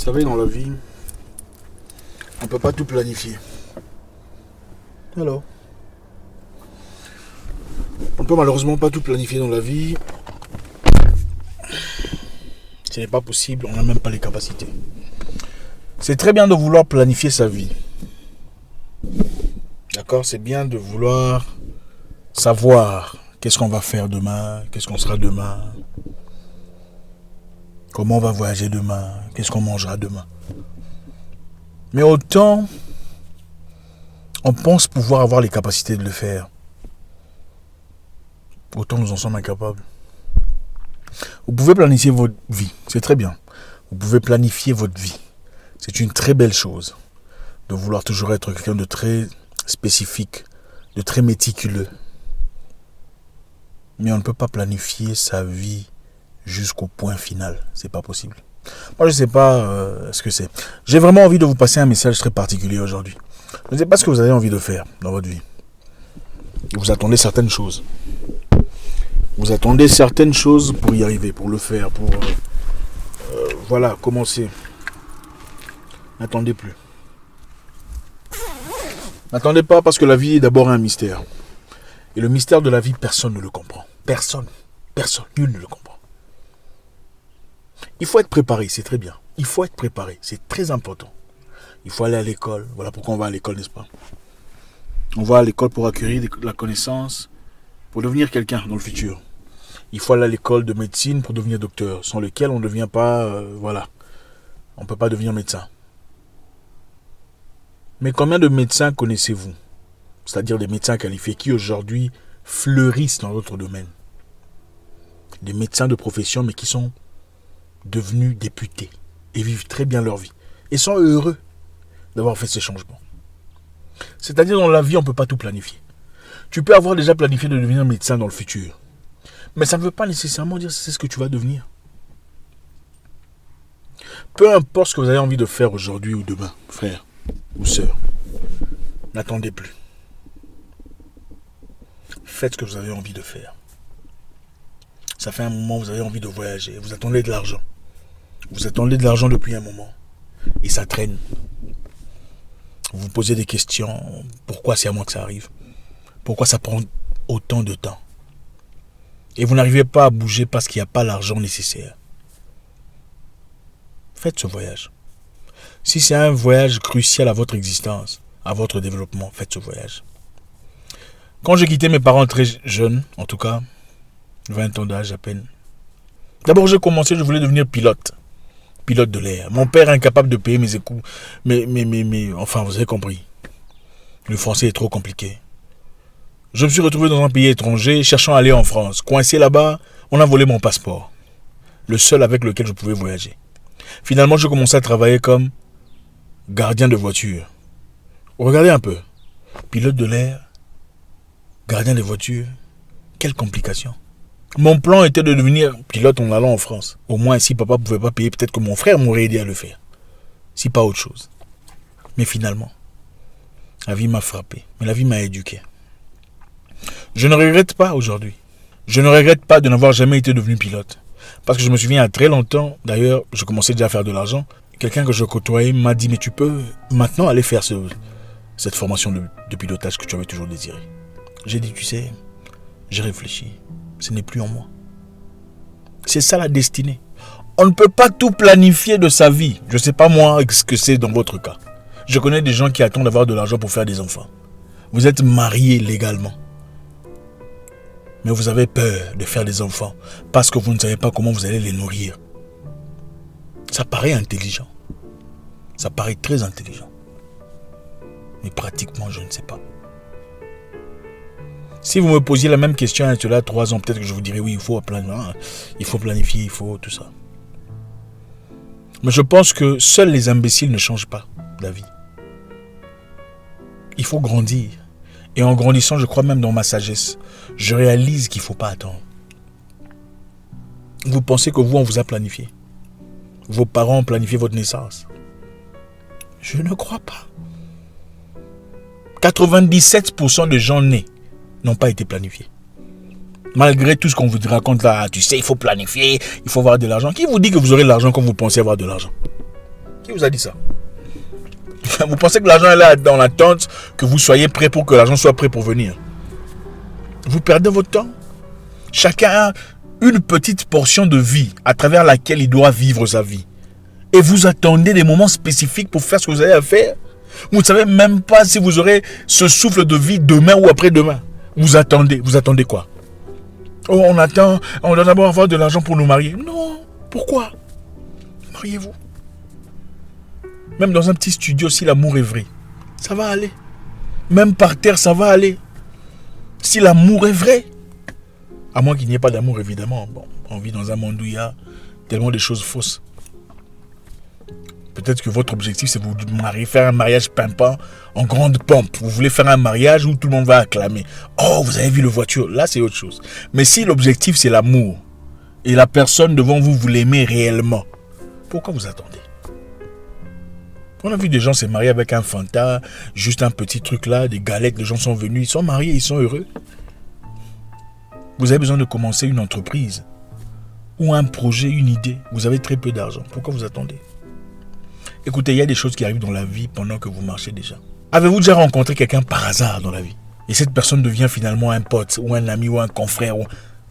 savez, dans la vie, on ne peut pas tout planifier. Alors, on ne peut malheureusement pas tout planifier dans la vie. Ce n'est pas possible, on n'a même pas les capacités. C'est très bien de vouloir planifier sa vie. D'accord? C'est bien de vouloir savoir qu'est-ce qu'on va faire demain, qu'est-ce qu'on sera demain, comment on va voyager demain, qu'est-ce qu'on mangera demain. Mais autant on pense pouvoir avoir les capacités de le faire, autant nous en sommes incapables. Vous pouvez planifier votre vie, c'est très bien. Vous pouvez planifier votre vie. C'est une très belle chose de vouloir toujours être quelqu'un de très spécifique, de très méticuleux. Mais on ne peut pas planifier sa vie jusqu'au point final. C'est pas possible. Moi, je ne sais pas ce que c'est. J'ai vraiment envie de vous passer un message très particulier aujourd'hui. Je ne sais pas ce que vous avez envie de faire dans votre vie. Vous attendez certaines choses. Vous attendez certaines choses pour y arriver, pour le faire, pour commencer. N'attendez plus. N'attendez pas parce que la vie est d'abord un mystère. Et le mystère de la vie, personne ne le comprend. Personne, nul ne le comprend. Il faut être préparé, c'est très bien. Il faut être préparé, c'est très important. Il faut aller à l'école. Voilà pourquoi on va à l'école, n'est-ce pas? On va à l'école pour acquérir de la connaissance, pour devenir quelqu'un dans le futur. Il faut aller à l'école de médecine pour devenir docteur, sans lequel on ne devient pas, on ne peut pas devenir médecin. Mais combien de médecins connaissez-vous? C'est-à-dire des médecins qualifiés qui aujourd'hui fleurissent dans d'autres domaines. Des médecins de profession, mais qui sont devenus députés et vivent très bien leur vie. Et sont heureux d'avoir fait ces changements. C'est-à-dire dans la vie, on ne peut pas tout planifier. Tu peux avoir déjà planifié de devenir médecin dans le futur. Mais ça ne veut pas nécessairement dire que c'est ce que tu vas devenir. Peu importe ce que vous avez envie de faire aujourd'hui ou demain, frère ou sœur, n'attendez plus. Faites ce que vous avez envie de faire. Ça fait un moment que vous avez envie de voyager. Vous attendez de l'argent. Vous attendez de l'argent depuis un moment. Et ça traîne. Vous vous posez des questions. Pourquoi c'est à moi que ça arrive? Pourquoi ça prend autant de temps? Et vous n'arrivez pas à bouger parce qu'il n'y a pas l'argent nécessaire. Faites ce voyage. Si c'est un voyage crucial à votre existence, à votre développement, faites ce voyage. Quand j'ai quitté mes parents très jeunes, en tout cas, 20 ans d'âge à peine. D'abord, j'ai commencé, je voulais devenir pilote. Pilote de l'air. Mon père est incapable de payer mes écoutes. Mais, enfin, vous avez compris. Le français est trop compliqué. Je me suis retrouvé dans un pays étranger, cherchant à aller en France. Coincé là-bas, on a volé mon passeport. Le seul avec lequel je pouvais voyager. Finalement, je commençais à travailler comme gardien de voiture. Regardez un peu. Pilote de l'air, gardien de voiture. Quelle complication. Mon plan était de devenir pilote en allant en France. Au moins, si papa ne pouvait pas payer, peut-être que mon frère m'aurait aidé à le faire. Si pas autre chose. Mais finalement, la vie m'a frappé. Mais la vie m'a éduqué. Je ne regrette pas aujourd'hui. Je ne regrette pas de n'avoir jamais été devenu pilote. Parce que je me souviens, il y a très longtemps, d'ailleurs, je commençais déjà à faire de l'argent. Quelqu'un que je côtoyais m'a dit, mais tu peux maintenant aller faire cette formation de pilotage que tu avais toujours désiré. J'ai dit, tu sais, j'ai réfléchi. Ce n'est plus en moi. C'est ça la destinée. On ne peut pas tout planifier de sa vie. Je ne sais pas moi ce que c'est dans votre cas. Je connais des gens qui attendent d'avoir de l'argent pour faire des enfants. Vous êtes mariés légalement. Mais vous avez peur de faire des enfants parce que vous ne savez pas comment vous allez les nourrir. Ça paraît intelligent. Ça paraît très intelligent. Mais pratiquement, je ne sais pas. Si vous me posiez la même question il y a 3 ans, peut-être que je vous dirais oui, il faut planifier, il faut tout ça. Mais je pense que seuls les imbéciles ne changent pas la vie. Il faut grandir. Et en grandissant, je crois même dans ma sagesse, je réalise qu'il ne faut pas attendre. Vous pensez que vous, on vous a planifié. Vos parents ont planifié votre naissance. Je ne crois pas. 97% de gens nés n'ont pas été planifiés. Malgré tout ce qu'on vous raconte là, tu sais, il faut planifier, il faut avoir de l'argent. Qui vous dit que vous aurez de l'argent quand vous pensez avoir de l'argent? Qui vous a dit ça? Vous pensez que l'argent est là dans l'attente que vous soyez prêt pour que l'argent soit prêt pour venir? Vous perdez votre temps. Chacun a une petite portion de vie à travers laquelle il doit vivre sa vie. Et vous attendez des moments spécifiques pour faire ce que vous avez à faire. Vous ne savez même pas si vous aurez ce souffle de vie demain ou après-demain. Vous attendez quoi? Oh, on doit d'abord avoir de l'argent pour nous marier. Non, pourquoi? Mariez-vous. Même dans un petit studio, si l'amour est vrai, ça va aller. Même par terre, ça va aller. Si l'amour est vrai, à moins qu'il n'y ait pas d'amour, évidemment. Bon, on vit dans un monde où il y a tellement de choses fausses. Peut-être que votre objectif, c'est vous marier, faire un mariage pimpant en grande pompe. Vous voulez faire un mariage où tout le monde va acclamer. Oh, vous avez vu la voiture. Là, c'est autre chose. Mais si l'objectif, c'est l'amour, et la personne devant vous, vous l'aimez réellement, pourquoi vous attendez? On a vu des gens se marier avec un fanta, juste un petit truc là, des galettes, les gens sont venus, ils sont mariés, ils sont heureux. Vous avez besoin de commencer une entreprise ou un projet, une idée. Vous avez très peu d'argent. Pourquoi vous attendez? Écoutez, il y a des choses qui arrivent dans la vie pendant que vous marchez déjà. Avez-vous déjà rencontré quelqu'un par hasard dans la vie? Et cette personne devient finalement un pote ou un ami ou un confrère.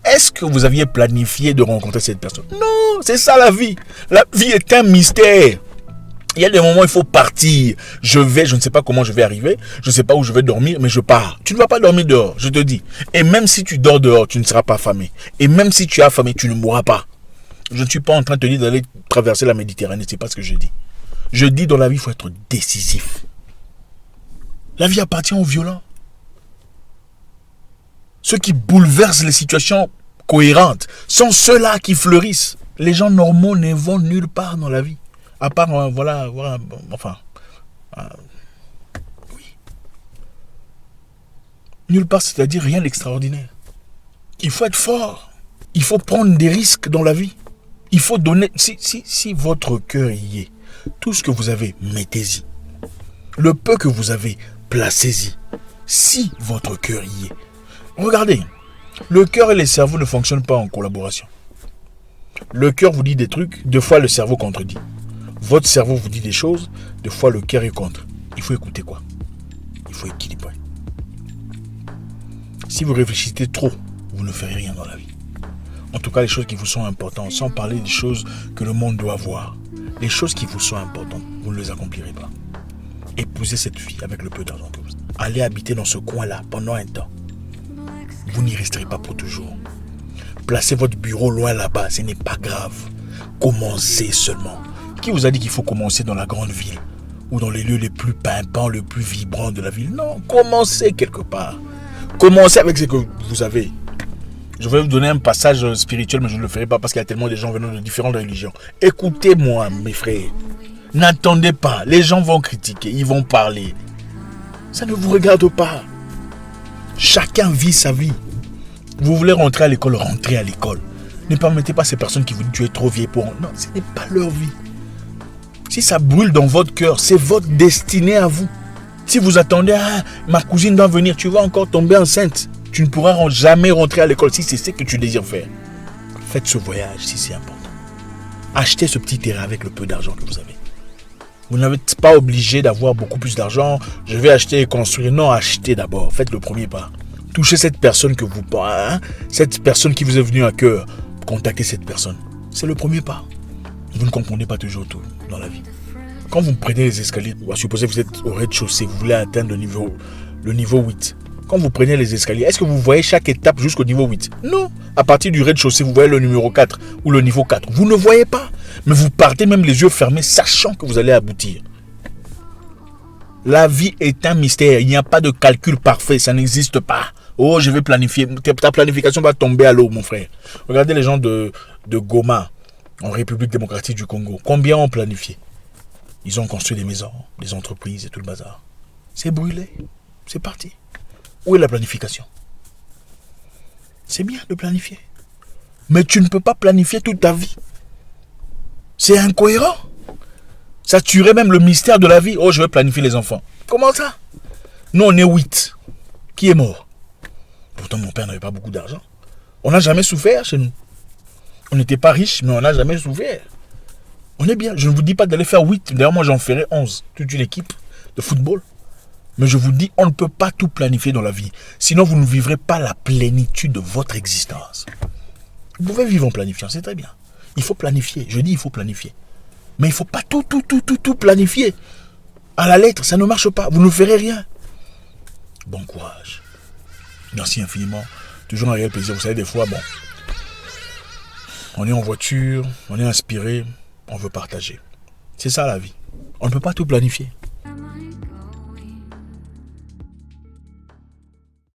Est-ce que vous aviez planifié de rencontrer cette personne? Non, c'est ça la vie. La vie est un mystère. Il y a des moments où il faut partir. Je ne sais pas comment je vais arriver. Je ne sais pas où je vais dormir, mais je pars. Tu ne vas pas dormir dehors, je te dis. Et même si tu dors dehors, tu ne seras pas affamé. Et même si tu es affamé, tu ne mourras pas. Je ne suis pas en train de te dire d'aller traverser la Méditerranée. Ce n'est pas ce que je dis. Je dis dans la vie, il faut être décisif. La vie appartient aux violents. Ceux qui bouleversent les situations cohérentes sont ceux-là qui fleurissent. Les gens normaux ne vont nulle part dans la vie. À part, oui. Nulle part, c'est-à-dire rien d'extraordinaire. Il faut être fort. Il faut prendre des risques dans la vie. Il faut donner... Si votre cœur y est, tout ce que vous avez, mettez-y. Le peu que vous avez, placez-y. Si votre cœur y est. Regardez, le cœur et le cerveau ne fonctionnent pas en collaboration. Le cœur vous dit des trucs, deux fois le cerveau contredit. Votre cerveau vous dit des choses, des fois le cœur est contre. Il faut écouter quoi? Il faut équilibrer. Si vous réfléchissez trop, vous ne ferez rien dans la vie. En tout cas, les choses qui vous sont importantes, sans parler des choses que le monde doit voir. Les choses qui vous sont importantes, vous ne les accomplirez pas. Épousez cette fille avec le peu d'argent que vous avez. Allez habiter dans ce coin-là pendant un temps. Vous n'y resterez pas pour toujours. Placez votre bureau loin là-bas, ce n'est pas grave. Commencez seulement. Qui vous a dit qu'il faut commencer dans la grande ville ou dans les lieux les plus pimpants, les plus vibrants de la ville? Non, commencez quelque part. Commencez avec ce que vous avez. Je vais vous donner un passage spirituel, mais je ne le ferai pas parce qu'il y a tellement de gens venant de différentes religions. Écoutez-moi, mes frères. N'attendez pas. Les gens vont critiquer, ils vont parler. Ça ne vous regarde pas. Chacun vit sa vie. Vous voulez rentrer à l'école, rentrez à l'école. Ne permettez pas ces personnes qui vous disent tu es trop vieille pour... Non, ce n'est pas leur vie. Si ça brûle dans votre cœur, c'est votre destinée à vous. Si vous attendez, ma cousine doit venir, tu vas encore tomber enceinte. Tu ne pourras jamais rentrer à l'école si c'est ce que tu désires faire. Faites ce voyage si c'est important. Achetez ce petit terrain avec le peu d'argent que vous avez. Vous n'êtes pas obligé d'avoir beaucoup plus d'argent. Je vais acheter et construire. Non, achetez d'abord. Faites le premier pas. Touchez cette personne que vous... cette personne qui vous est venue à cœur. Contactez cette personne. C'est le premier pas. Vous ne comprenez pas toujours tout dans la vie. Quand vous prenez les escaliers, supposez que vous êtes au rez-de-chaussée, vous voulez atteindre le niveau 8. Quand vous prenez les escaliers, est-ce que vous voyez chaque étape jusqu'au niveau 8? Non. À partir du rez-de-chaussée, vous voyez le numéro 4 ou le niveau 4. Vous ne voyez pas. Mais vous partez même les yeux fermés, sachant que vous allez aboutir. La vie est un mystère. Il n'y a pas de calcul parfait. Ça n'existe pas. Oh, je vais planifier. Ta planification va tomber à l'eau, mon frère. Regardez les gens de Goma, en République démocratique du Congo. Combien ont planifié? Ils ont construit des maisons, des entreprises et tout le bazar. C'est brûlé. C'est parti. Où est la planification? C'est bien de planifier. Mais tu ne peux pas planifier toute ta vie. C'est incohérent. Ça tuerait même le mystère de la vie. Oh, je vais planifier les enfants. Comment ça? Nous, on est 8. Qui est mort? Pourtant, mon père n'avait pas beaucoup d'argent. On n'a jamais souffert chez nous. On n'était pas riches, mais on n'a jamais souffert. On est bien. Je ne vous dis pas d'aller faire 8. D'ailleurs, moi, j'en ferai 11. Toute une équipe de football. Mais je vous dis, on ne peut pas tout planifier dans la vie. Sinon, vous ne vivrez pas la plénitude de votre existence. Vous pouvez vivre en planifiant, c'est très bien. Il faut planifier. Je dis, il faut planifier. Mais il ne faut pas tout planifier. À la lettre, ça ne marche pas. Vous ne ferez rien. Bon courage. Merci infiniment. Toujours un réel plaisir. Vous savez, des fois, bon, on est en voiture, on est inspiré, on veut partager. C'est ça la vie. On ne peut pas tout planifier.